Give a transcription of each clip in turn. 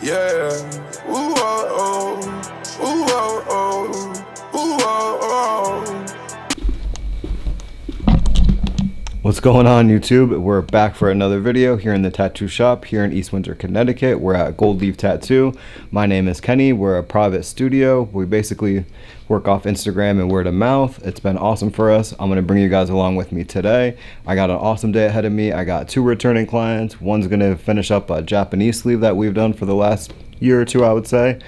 Yeah. Ooh, oh, oh. Ooh, oh, oh. Ooh, oh, oh. What's going on, YouTube? We're back for another video here in the tattoo shop here in East Windsor, Connecticut. We're at Gold Leaf Tattoo. My name is Kenny. We're a private studio. We basically work off Instagram and word of mouth. It's been awesome for us. I'm going to bring you guys along with me today. I got an awesome day ahead of me. I got 2 returning clients. One's going to finish up a Japanese sleeve that we've done for the last year or 2, I would say.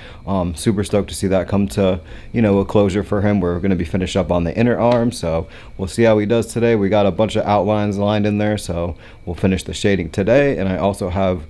Super stoked to see that come to, a closure for him. We're going to be finished up on the inner arm, so we'll see how he does today. We got a bunch of outlines lined in there, so we'll finish the shading today. And I also have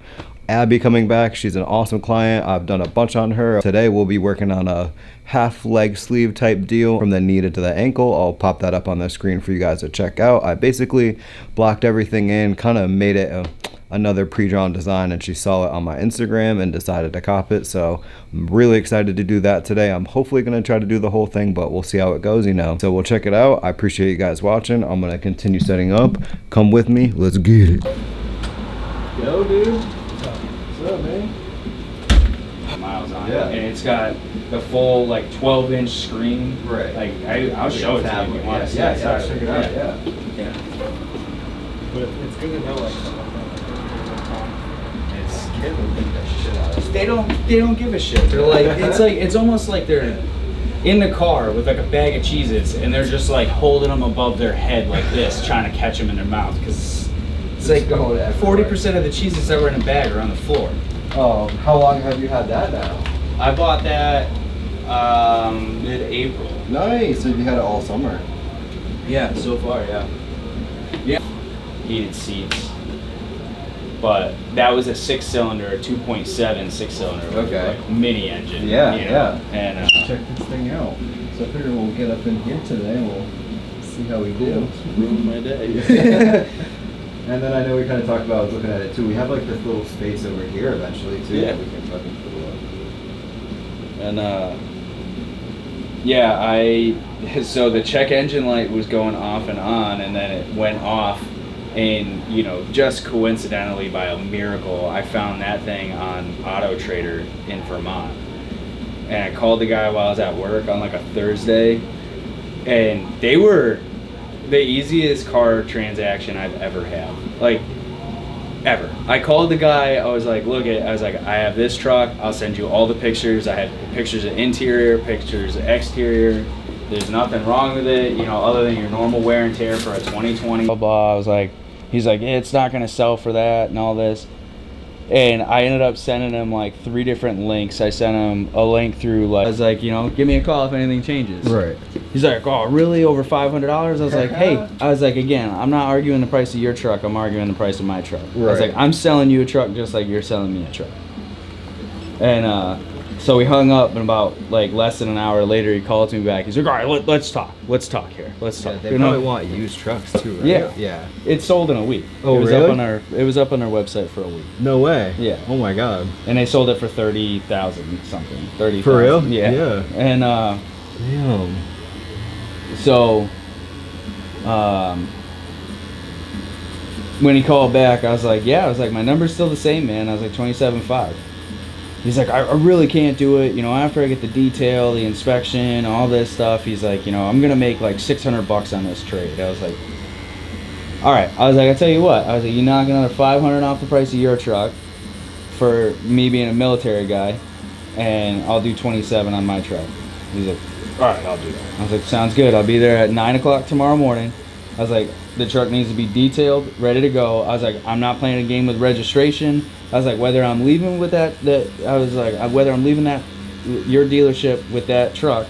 Abby coming back. She's an awesome client. I've done a bunch on her. Today we'll be working on a half leg sleeve type deal from the knee to the ankle. I'll pop that up on the screen for you guys to check out. I basically blocked everything in, kind of made it another pre-drawn design, and she saw it on my Instagram and decided to cop it. So I'm really excited to do that today. I'm hopefully going to try to do the whole thing, but we'll see how it goes, So we'll check it out. I appreciate you guys watching. I'm going to continue setting up. Come with me. Let's get it. Yo, dude. What's up, man? Miles on it. And it's got the full 12-inch screen. Right. I'll show it to you if you want to see it. Yeah, check it out. Yeah. But it's good to know They don't give a shit. They're it's almost like they're in the car with a bag of Cheez-Its and they're just holding them above their head like this, trying to catch them in their mouth, because it's 40% of the Cheez-Its that were in a bag are on the floor. Oh, how long have you had that now? I bought that mid-April. Nice. So you had it all summer. Yeah, so far, yeah. Heated seats. But that was a 6-cylinder, a 2.7 6-cylinder. Okay. Mini engine. Yeah. And check this thing out. So I figure we'll get up in here today and we'll see how we do. Ruined my day. And then I know we kind of talked about looking at it too. We have this little space over here eventually too. Yeah. That we can fucking fill up. And so the check engine light was going off and on, and then it went off. And just coincidentally, by a miracle, I found that thing on Auto Trader in Vermont. And I called the guy while I was at work on a Thursday, and they were the easiest car transaction I've ever had. Ever. I called the guy, I was like, I have this truck, I'll send you all the pictures. I had pictures of interior, pictures of exterior. There's nothing wrong with it, other than your normal wear and tear for a 2020. Blah, blah. I was like, he's like, it's not going to sell for that and all this. And I ended up sending him 3 different links. I sent him a link through, I was like, give me a call if anything changes. Right. He's like, oh, really? Over $500? I was like, hey, again, I'm not arguing the price of your truck. I'm arguing the price of my truck. Right. I was like, I'm selling you a truck just like you're selling me a truck. And, so we hung up, and about less than an hour later, he called me back. He's like, all right, let's talk. Let's talk here. Let's talk. They probably want used trucks too, right? Yeah. It sold in a week. Oh, it was really? It was up on our website for a week. No way. Yeah. Oh my god. And they sold it for $30,000 something. 30,000. For real? Yeah. Yeah. And damn. So when he called back, I was like, my number's still the same, man. I was like, 27.5. He's like, I really can't do it, after I get the detail, the inspection, all this stuff. He's like, I'm gonna make $600 on this trade. I was like, all right. I was like, I tell you what. I was like, you knock another $500 off the price of your truck for me being a military guy, and I'll do 27 on my truck. He's like, all right, I'll do that. I was like, sounds good. I'll be there at 9 o'clock tomorrow morning. I was like, the truck needs to be detailed, ready to go. I was like, I'm not playing a game with registration. I was like, whether I'm leaving with whether I'm leaving your dealership with that truck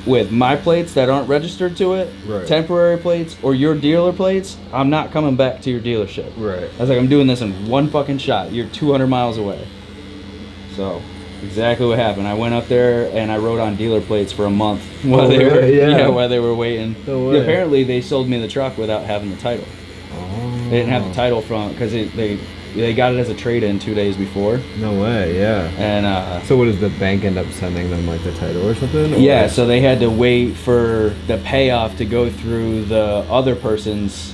with my plates that aren't registered to it, right, temporary plates, or your dealer plates, I'm not coming back to your dealership. Right. I was like, I'm doing this in one fucking shot. You're 200 miles away. So exactly what happened. I went up there and I wrote on dealer plates for a month while they were waiting. No way. Apparently they sold me the truck without having the title. Oh. They didn't have the title from because they got it as a trade-in 2 days before. No way. Yeah. And so what does the bank end up sending them, the title or something? Or? Yeah. So they had to wait for the payoff to go through the other person's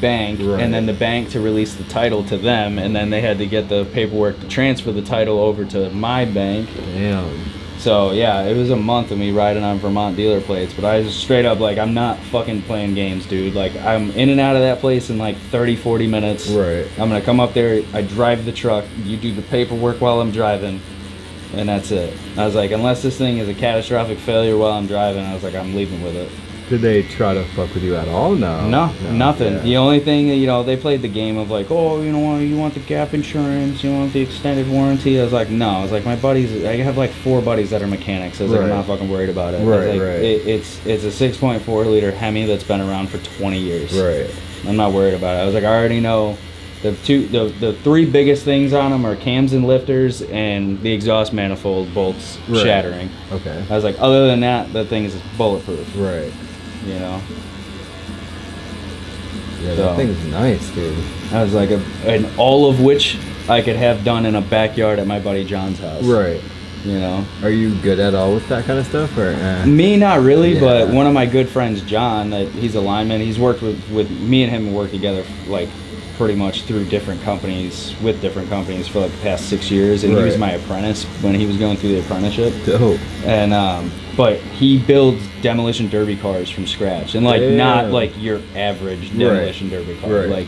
bank, Right. and then the bank to release the title to them, and then they had to get the paperwork to transfer the title over to my bank. Damn. So yeah, it was a month of me riding on Vermont dealer plates, but I was straight up like, I'm not fucking playing games, dude. Like, I'm in and out of that place in like 30-40 minutes. Right. I'm gonna come up there, I drive the truck, you do the paperwork while I'm driving, and that's it. I was like, unless this thing is a catastrophic failure while I'm driving, I was like, I'm leaving with it. Did they try to fuck with you at all? No. No, nothing. Yeah. The only thing, you know, they played the game of like, oh, you know, you want the gap insurance, you want the extended warranty. I was like, no. I was like, my buddies, I have like 4 buddies that are mechanics. I was like, I'm Right. not fucking worried about it. I was Right, like, right. It's a 6.4 liter Hemi that's been around for 20 years. Right. I'm not worried about it. I was like, I already know the 3 biggest things on them are cams and lifters and the exhaust manifold bolts Right. shattering. Okay. I was like, other than that, that thing is bulletproof. Right. You know. Yeah, So- that thing's nice, dude. I was like, and all of which I could have done in a backyard at my buddy John's house. Right. You know, Are you good at all with that kind of stuff, or? me not really, but Yeah. one of my good friends, John, that he's a lineman. He's worked with me and him work together like pretty much through different companies with different companies for like the past 6 years, and he was Right. my apprentice when he was going through the apprenticeship. Dope. And but he builds demolition derby cars from scratch, and like not Damn. like your average demolition derby car. Right. Like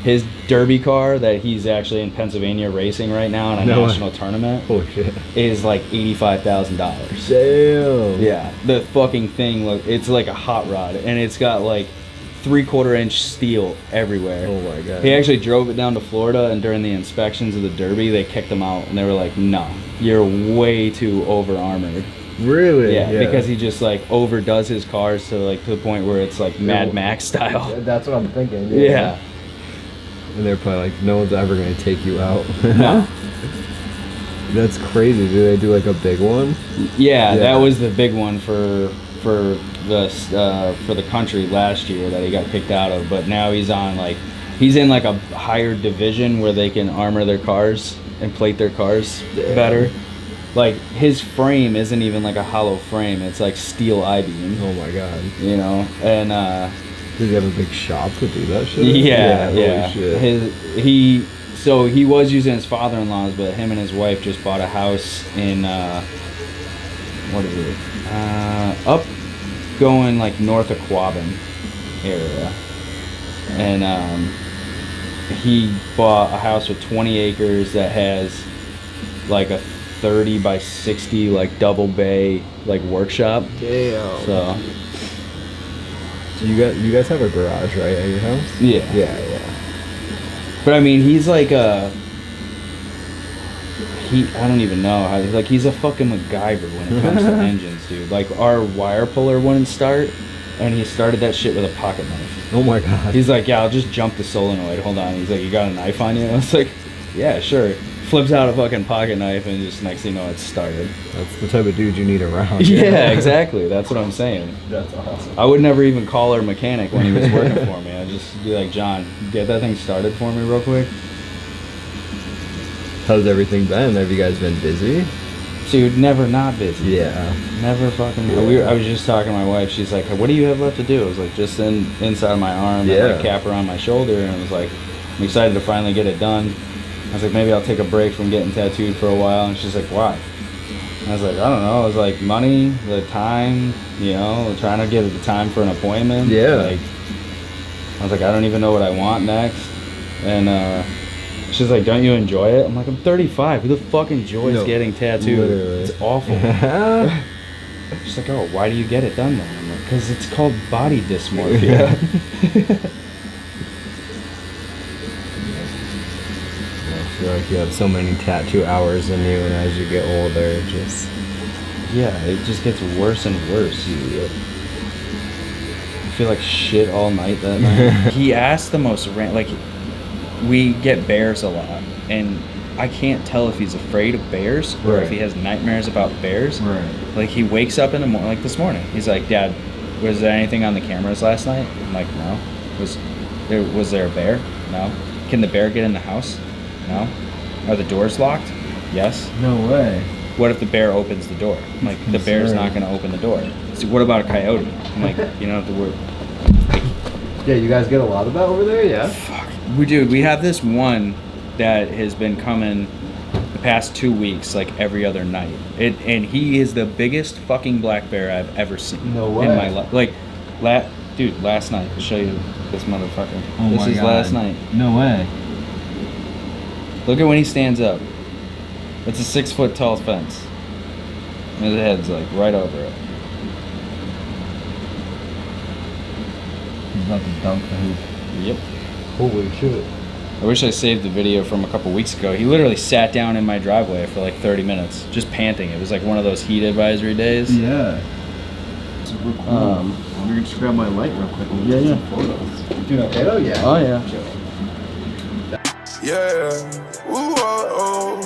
his derby car that he's actually in Pennsylvania racing right now in a No way. national tournament Holy shit. is like $85,000. Damn. Yeah, the fucking thing, look, it's like a hot rod, and it's got like 3/4 inch steel everywhere. Oh my god. He actually drove it down to Florida, and during the inspections of the Derby, they kicked him out, and they were like, "No, you're way too over armored." Really? Yeah, because he just like overdoes his cars to like to the point where it's like Mad Max style. That's what I'm thinking. Yeah. And they're probably like, no one's ever gonna take you out. No. That's crazy. Do they do like a big one? Yeah, Yeah. that was the big one for the country last year that he got kicked out of. But now he's in like a higher division where they can armor their cars and plate their cars better. Like his frame isn't even like a hollow frame; it's like steel I-beam. Oh my god. You know, and Does he have a big shop to do that shit? yeah. Holy shit. So he was using his father-in-law's, but him and his wife just bought a house in what is it? Up going like north of Quabbin area, and he bought a house with 20 acres that has like a 30 by 60 like double bay like workshop. Damn. So Do you guys have a garage, right, at your house? yeah. Yeah. But I mean, he's like I don't even know how, like he's a fucking MacGyver when it comes to engines, dude. Like our wire puller wouldn't start, and he started that shit with a pocket knife. Oh my god. He's like, yeah, I'll just jump the solenoid. Hold on. He's like, you got a knife on you? I was like, yeah, sure. Flips out a fucking pocket knife, and just next thing you know, it's started. That's the type of dude you need around. Yeah, exactly. That's what I'm saying. That's awesome. I would never even call our mechanic when he was working for me. I'd just be like, John, get that thing started for me real quick. How's everything been? Have you guys been busy? Dude, never not busy. Yeah. Never fucking. I was just talking to my wife. She's like, "What do you have left to do?" I was like, "Just inside my arm and Yeah. like cap around my shoulder." And I was like, "I'm excited to finally get it done." I was like, "Maybe I'll take a break from getting tattooed for a while." And she's like, "Why?" I was like, "I don't know." I was like, "Money, the time, you know, trying to get the time for an appointment." Yeah. Like, I was like, "I don't even know what I want next." And she's like, "Don't you enjoy it?" I'm like, "I'm 35. Who the fuck enjoys No, getting tattooed? literally. It's awful." She's like, "Oh, why do you get it done then?" I'm like, "Because it's called body dysmorphia." I feel like you have so many tattoo hours in you, and as you get older, it just... Yeah, it just gets worse and worse. I feel like shit all night that night. He asked the most like, we get bears a lot, and I can't tell if he's afraid of bears or Right. if he has nightmares about bears. Right. Like he wakes up in the morning, like this morning. He's like, "Dad, was there anything on the cameras last night?" I'm like, "No." Was there a bear? No. Can the bear get in the house? No. Are the doors locked? Yes. No way. What if the bear opens the door? I'm like, the bear's not going to open the door. So what about a coyote? I'm like, you don't have to worry. Yeah, you guys get a lot of that over there, yeah? We have this one that has been coming the past 2 weeks, like every other night. And he is the biggest fucking black bear I've ever seen. No way. In my life. Like, dude, last night. I'll show you this motherfucker. Oh this my is God. last night. No way. Look at when he stands up. It's a 6 foot tall fence. And his head's like right over it. He's about to dunk the hoop. Yep. Holy shit. I wish I saved the video from a couple weeks ago. He literally sat down in my driveway for like 30 minutes, just panting. It was like one of those heat advisory days. Yeah. Super cool. Let me just grab my light real quick. Yeah, yeah. Photos. Doing okay though? Yeah. Oh yeah. Yeah. Ooh, oh, oh.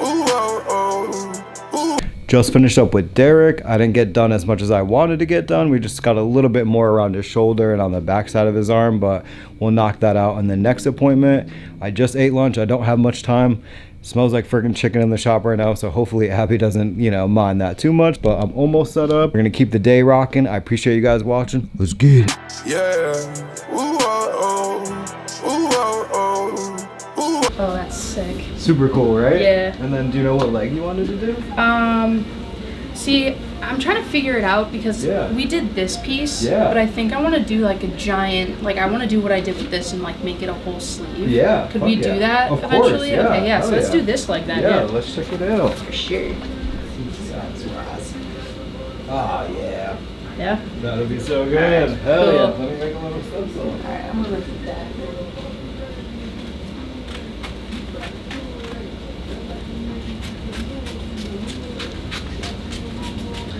Ooh, oh, oh. Ooh. Just finished up with Derek. I didn't get done as much as I wanted to get done. We just got a little bit more around his shoulder and on the back side of his arm, but we'll knock that out on the next appointment. I just ate lunch. I don't have much time. Smells like freaking chicken in the shop right now, so hopefully Abby doesn't, mind that too much, but I'm almost set up. We're gonna keep the day rocking. I appreciate you guys watching. Let's get it. Yeah. Ooh, oh, oh. Ooh, oh, oh. Ooh. Oh, that's sick. Super cool, right? Yeah. And then do you know what leg you wanted to do? See, I'm trying to figure it out because Yeah. we did this piece, Yeah. but I think I want to do like a giant, like I want to do what I did with this and like make it a whole sleeve. Yeah, Could fuck we yeah. do that Of course, eventually? yeah. Okay, yeah. So Hell let's yeah. do this like that. Yeah, Yeah, let's check it out. for sure. Oh, yeah. Yeah. That'll be so good. Alright, Hell cool. yeah. Let me make a little stencil. All right, I'm gonna do that.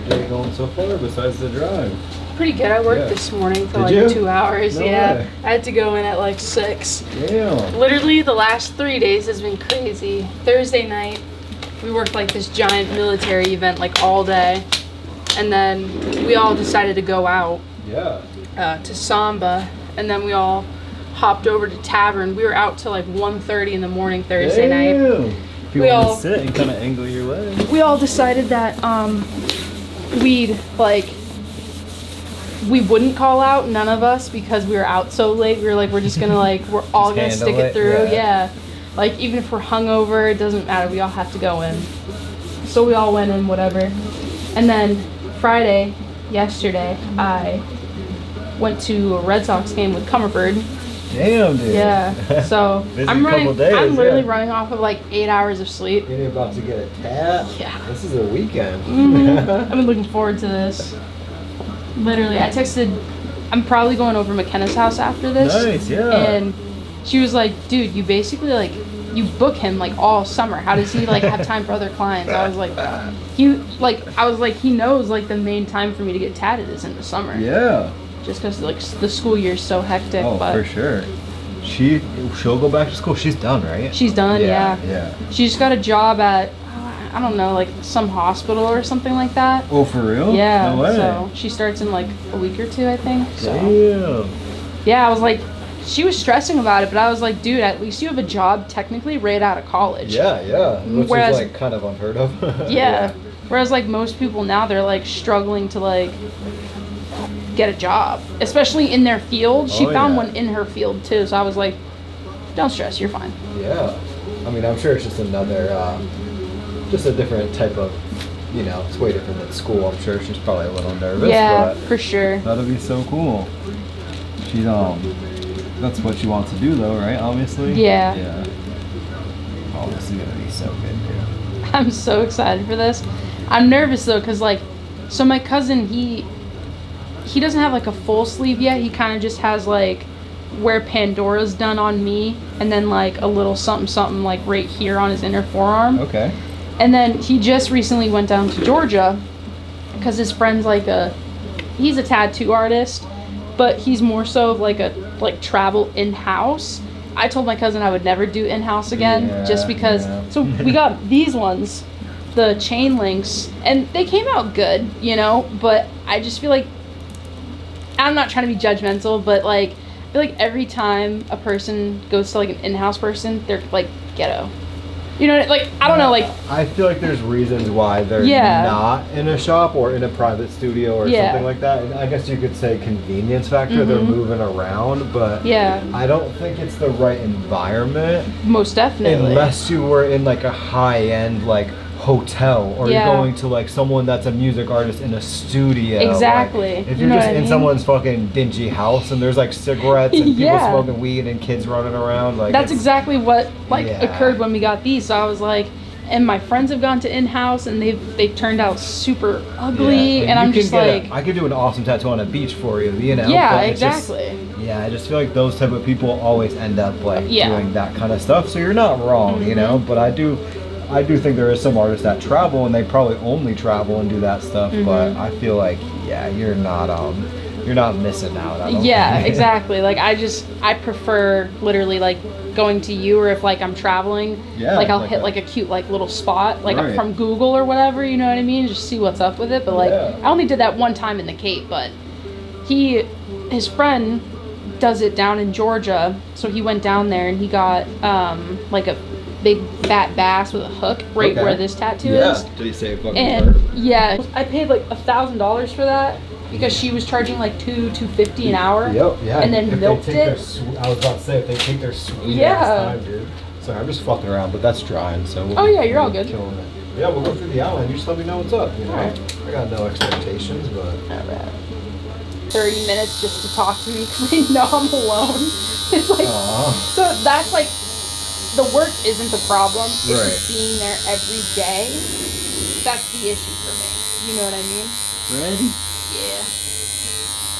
How you going so far besides the drive? Pretty good. I worked Yeah. this morning for Did like you? 2 hours. No yeah. way. I had to go in at like 6. Damn. Literally the last 3 days has been crazy. Thursday night, we worked like this giant military event like all day. And then we all decided to go out Yeah. to Samba. And then we all hopped over to Tavern. We were out till like 1:30 in the morning Thursday night. Damn. If you We want all- to sit and kind of angle your leg. We all decided that we'd like we wouldn't call out, none of us, because we were out so late. We were like, we're just gonna like we're all gonna handle stick it it, through. yeah. Yeah. Like even if we're hungover, it doesn't matter. We all have to go in. So we all went in, whatever. And then Friday, yesterday, I went to a Red Sox game with Cumberbird. Damn, dude. Yeah. So Busy I'm running. couple days, I'm literally yeah. running off of like 8 hours of sleep. You're about to get a tat. Yeah. This is a weekend. I've been looking forward to this. Literally, I texted. I'm probably going over McKenna's house after this. Nice, yeah. And she was like, "Dude, you basically like you book him like all summer. How does he like have time for other clients?" I was like, he knows like the main time for me to get tatted is in the summer. Yeah. Just because like the school year's so hectic. Oh, but for sure. She'll go back to school. She's done, right? she's done. Yeah. Yeah. She just got a job at I don't know, like some hospital or something like that. Oh, for real? Yeah, No way. so she starts in like a week or 2, I think. So Damn. yeah, I was like, she was stressing about it, but I was like, dude, at least you have a job technically right out of college. Yeah, yeah. Which Whereas- is like kind of unheard of. Yeah. Whereas like most people now, they're like struggling to like get a job, especially in their field. She Oh, found yeah. one in her field too, so I was like, don't stress, you're fine. Yeah. I mean, I'm sure it's just another, just a different type of, it's way different than school. I'm sure she's probably a little nervous. Yeah, But for sure. that'll be so cool. She's, that's what she wants to do though, right? Obviously? Yeah. Yeah. Oh, this is gonna be so good, dude. I'm so excited for this. I'm nervous though, cause like, so my cousin, he doesn't have like a full sleeve yet. He kind of just has like where Pandora's done on me, and then like a little something something like right here on his inner forearm. Okay. And then he just recently went down to Georgia, cause his friend's like he's a tattoo artist, but he's more so of like a travel in-house. I told my cousin I would never do in-house again, Yeah, just because. yeah. So we got these ones, the chain links, and they came out good, but I just feel like, I'm not trying to be judgmental, but like, I feel like every time a person goes to like an in-house person, they're like ghetto. You know, like I don't know, like I feel like there's reasons why they're Yeah. not in a shop or in a private studio or Yeah. something like that. And I guess you could say convenience factor. They're moving around, but yeah, I don't think it's the right environment most definitely. unless you were in like a high-end like hotel or Yeah. you're going to like someone that's a music artist in a studio. Exactly. Like, if You you're know just what I in mean? someone's fucking dingy house and there's like cigarettes and people Yeah. smoking weed and kids running around, like That's it's- exactly what like Yeah. occurred when we got these. So I was like, and my friends have gone to in-house and they've turned out super ugly, Yeah, and I'm you can just get like, I could do an awesome tattoo on a beach for you, you know? yeah, but it's just- exactly. yeah, I just feel like those type of people always end up like Yeah. doing that kind of stuff. So you're not wrong, you know? But I do think there is some artists that travel and they probably only travel and do that stuff. But I feel like, yeah, you're not missing out. I don't Yeah, think. exactly. Like I prefer literally like going to you, or if like I'm traveling, Yeah, like I'll like hit that. like a cute like little spot like Right. from Google or whatever, you know what I mean? Just see what's up with it. But like Yeah. I only did that one time in the Cape, but his friend does it down in Georgia, so he went down there and he got like a big fat bass with a hook right Okay. where this tattoo Yeah. is. Did he say fucking And bird? yeah, I paid like $1,000 for that because she was charging like $250 an hour. Yep, yeah. And then if milked they take it. I was about to say, if they take their sweet Yeah. ass time, dude. Sorry, I'm just fucking around, but that's drying, so Oh, yeah, you're all good. Killing it. Yeah, we'll go through the outline. You just let me know what's up, you know? Alright. I got no expectations, but... Not bad. 30 minutes just to talk to me because they know I'm alone. It's like, Aw. so that's like, the work isn't the problem. It's Right. just being there every day. That's the issue for me. You know what I mean? Ready? Yeah.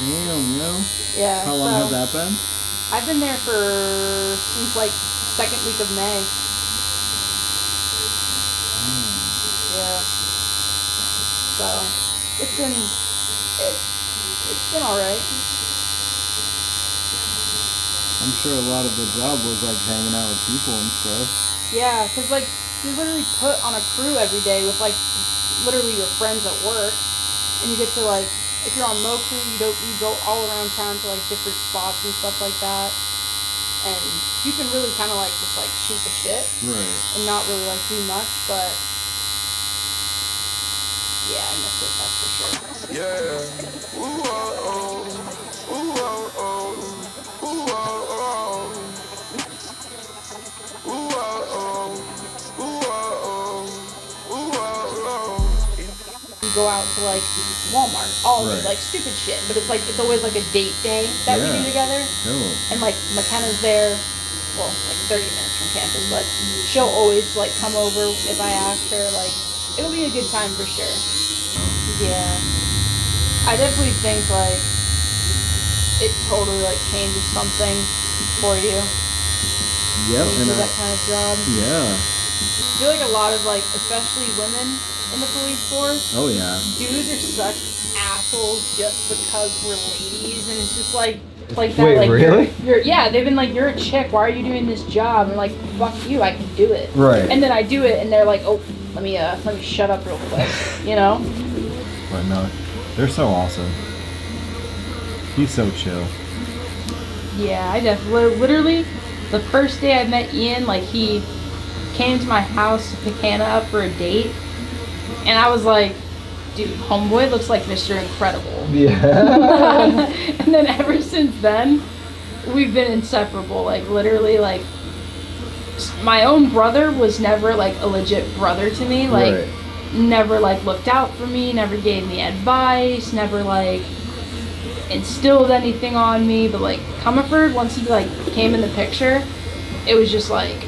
Damn, yo. Yeah. How long so has that been? I've been there since like second week of May. Yeah. So it's been alright. I'm sure a lot of the job was like hanging out with people and stuff. Yeah, because like you're literally put on a crew every day with like literally your friends at work, and you get to like, if you're on Mo crew, you go all around town to like different spots and stuff like that, and you can really kind of like just like shoot the shit Right. and not really like do much, but yeah, I miss it, that's for sure. Yeah. Ooh, oh, oh. Ooh, oh, oh. Ooh, oh, oh. Ooh, oh, oh. Ooh, oh, oh. Ooh, oh, oh. We go out to like Walmart, all of it, Right. like stupid shit, but it's like it's always like a date day that we Yeah. do together. Cool. And like McKenna's there, well, like 30 minutes from campus, but she'll always like come over if I ask her. Like, it'll be a good time for sure. Yeah, I definitely think like it totally like changes something for you Yep. when you do that kind of job. Yeah. I feel like a lot of like, especially women in the police force, Oh yeah. dudes are such assholes just because we're ladies, and it's just like that. Wait, like, really? Yeah, they've been like, you're a chick, why are you doing this job? And I'm like, fuck you, I can do it. Right. And then I do it, and they're like, oh, let me shut up real quick, you know? But no, they're so awesome. He's so chill. Yeah, I definitely, literally, the first day I met Ian, like he came to my house to pick Hannah up for a date, and I was like, dude, homeboy looks like Mr. Incredible. Yeah. And then ever since then, we've been inseparable. Like literally, like my own brother was never like a legit brother to me. Like Right. never like looked out for me, never gave me advice, never like instilled anything on me. But like Comerford, once he like came in the picture, it was just like,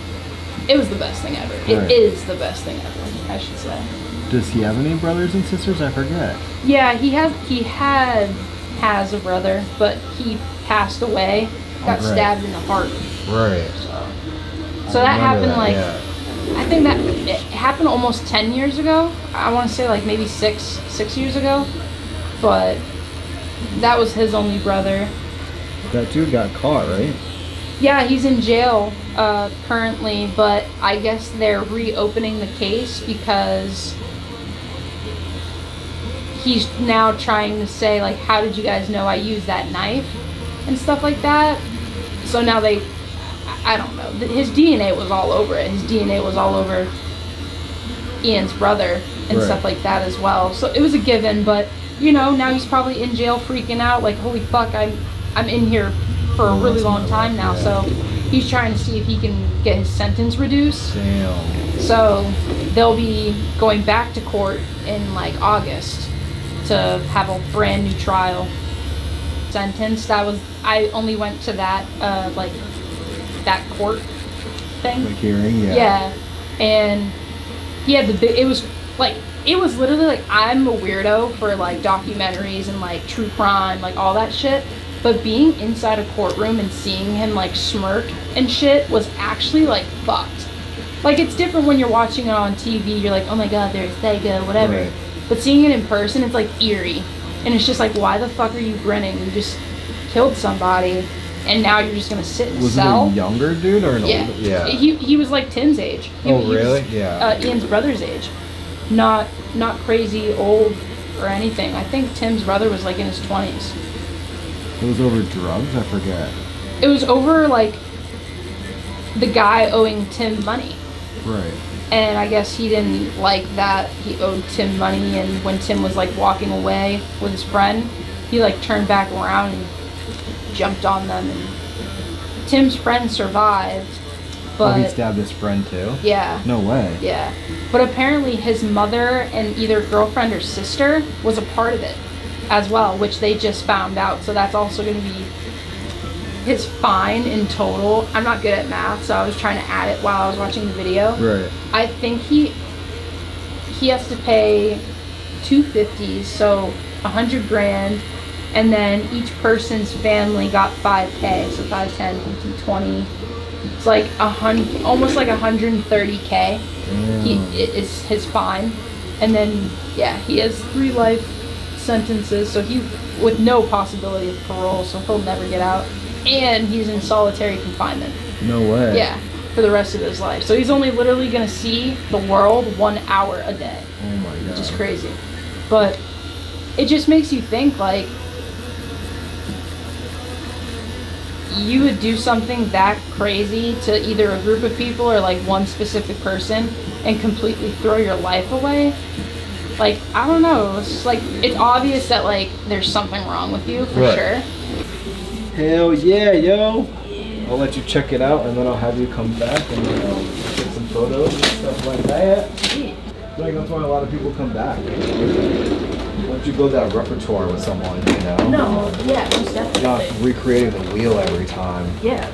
it was the best thing ever. Right. It is the best thing ever, I should say. Does he have any brothers and sisters? I forget. Yeah, he has a brother, but he passed away. Got Oh, right. stabbed in the heart. Right. So that happened like, Yeah. I think that it happened almost 10 years ago. I want to say like maybe six years ago. But that was his only brother. That dude got caught, right? Yeah, he's in jail currently, but I guess they're reopening the case because he's now trying to say like, how did you guys know I used that knife and stuff like that. So now I don't know. His DNA was all over it. His DNA was all over Ian's brother and Right. stuff like that as well. So it was a given, but you know, now he's probably in jail freaking out like, holy fuck, I'm in here for a really long time now. So he's trying to see if he can get his sentence reduced. Damn. So they'll be going back to court in like August to have a brand new trial sentence. I only went to that like that court thing. Like hearing, yeah. Yeah, and he had it was literally like, I'm a weirdo for like documentaries and like true crime, like all that shit. But being inside a courtroom and seeing him like smirk and shit was actually like fucked. Like, it's different when you're watching it on TV. You're like, oh my god, there's Thega, whatever. Right. But seeing it in person, it's like eerie. And it's just like, why the fuck are you grinning? You just killed somebody, and now you're just gonna sit in a Was cell. it a younger dude or an Yeah. older? Yeah. He was like Tim's age. Oh, He was, really? Yeah. Ian's brother's age. Not crazy old or anything. I think Tim's brother was like in his 20s. It was over drugs? I forget. It was over like the guy owing Tim money. Right. And I guess he didn't like that he owed Tim money, and when Tim was like walking away with his friend, he like turned back around and jumped on them, and Tim's friend survived, Oh, he but stabbed his friend too? yeah. No way. Yeah. But apparently his mother and either girlfriend or sister was a part of it as well, which they just found out. So that's also going to be his fine in total. I'm not good at math, so I was trying to add it while I was watching the video. Right. I think he has to pay 250s, so 100 grand, and then each person's family got 5K, so 5, 10, 15, 20. It's like almost like 130K. He is his fine, and then yeah, he has 3 life sentences, so he with no possibility of parole, so he'll never get out, and he's in solitary confinement. No way. Yeah, for the rest of his life. So he's only literally gonna see the world 1 hour a day, Oh my god. which is crazy. But it just makes you think, like, you would do something that crazy to either a group of people or like one specific person and completely throw your life away. Like, I don't know, it's just like, it's obvious that like there's something wrong with you for Right. sure. Hell yeah, yo. I'll let you check it out and then I'll have you come back and take some photos and stuff like that. Like, that's why a lot of people come back. Once you build that repertoire with someone, you know? No, yeah, most You're not definitely. recreating the wheel every time. Yeah.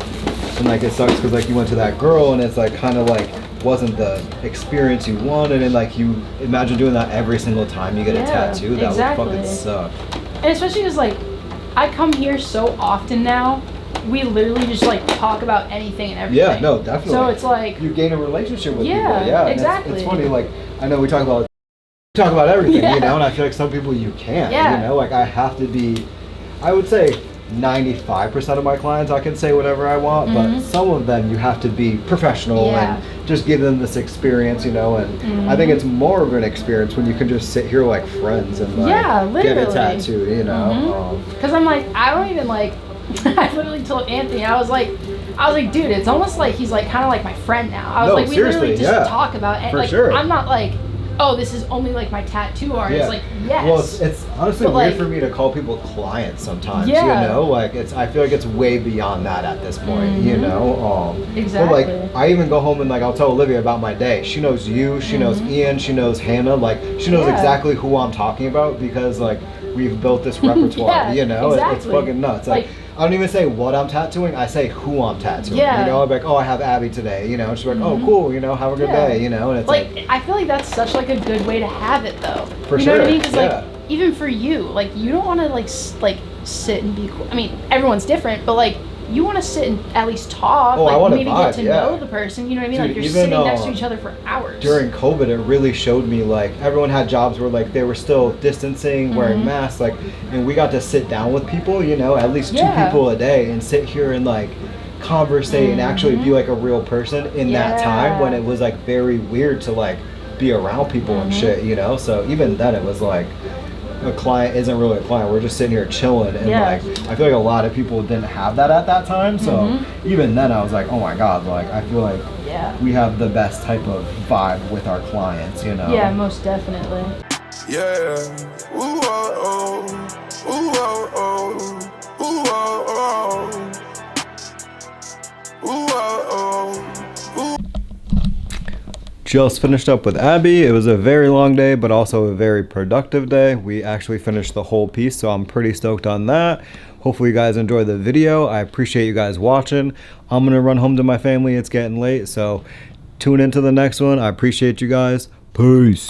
And like, it sucks because like you went to that girl and it's like kind of like wasn't the experience you wanted, and like you imagine doing that every single time you get a Yeah, tattoo. That exactly. would fucking suck. And especially because, like, I come here so often now, we literally just, like, talk about anything and everything. Yeah, no, definitely. So it's like, You gain a relationship with Yeah, people. Yeah, and exactly. It's funny, like, I know we talk about everything, Yeah. you know, and I feel like some people you can't, Yeah. you know, like I have to be, I would say 95% of my clients I can say whatever I want, but some of them you have to be professional Mm-hmm. Yeah. and just give them this experience, you know, and I think it's more of an experience when you can just sit here like friends and like Yeah, get a literally. tattoo, you know. because I'm like, I don't even, like, I literally told Anthony, I was like, dude, it's almost like he's, like, kind of like my friend now. I was No, like, we literally seriously, just yeah. talk about it. For Like, sure. I'm not like, oh, this is only, like, my tattoo artist. Yeah. Like, yes. Well, it's honestly But, weird like- for me to call people clients sometimes. Yeah. You know, like I feel like it's way beyond that at this point. You know. Exactly. But like I even go home and like I'll tell Olivia about my day. She knows you. She knows Ian. She knows Hannah. Like she knows Yeah. exactly who I'm talking about because like we've built this repertoire. Yeah, you know, it's exactly. fucking nuts. Like I don't even say what I'm tattooing. I say who I'm tattooing. Yeah. You know, I'm like, oh, I have Abby today. You know, and she's like, oh, cool. You know, have a good Yeah. day. You know, and it's Like, I feel like that's such like a good way to have it though. For you know what I sure, mean? Because yeah. like even for you, like you don't want to like sit and be cool. I mean, everyone's different, but like you want to sit and at least talk. Oh, I like wanna maybe vibe, get to yeah. know the person. You know what I mean? Dude, like you're even, sitting next to each other for hours. during COVID, it really showed me like everyone had jobs where like they were still distancing, wearing masks, like, and we got to sit down with people, you know, at least 2 Yeah. people a day, and sit here and like conversate and actually be like a real person in that time when Yeah. it was like very weird to like be around people and shit, you know. So even then, it was like a client isn't really a client. We're just sitting here chilling, and Yeah. like I feel like a lot of people didn't have that at that time. So Mm-hmm. even then, I was like, oh my god, like I feel like Yeah. we have the best type of vibe with our clients, you know? Yeah, most definitely. Yeah. Ooh, oh, oh. Ooh, oh, oh. Ooh, oh, oh. Ooh, oh, oh. Just finished up with Abby. It was a very long day, but also a very productive day. We actually finished the whole piece, so I'm pretty stoked on that. Hopefully you guys enjoyed the video. I appreciate you guys watching. I'm gonna run home to my family. It's getting late, so tune into the next one. I appreciate you guys. Peace.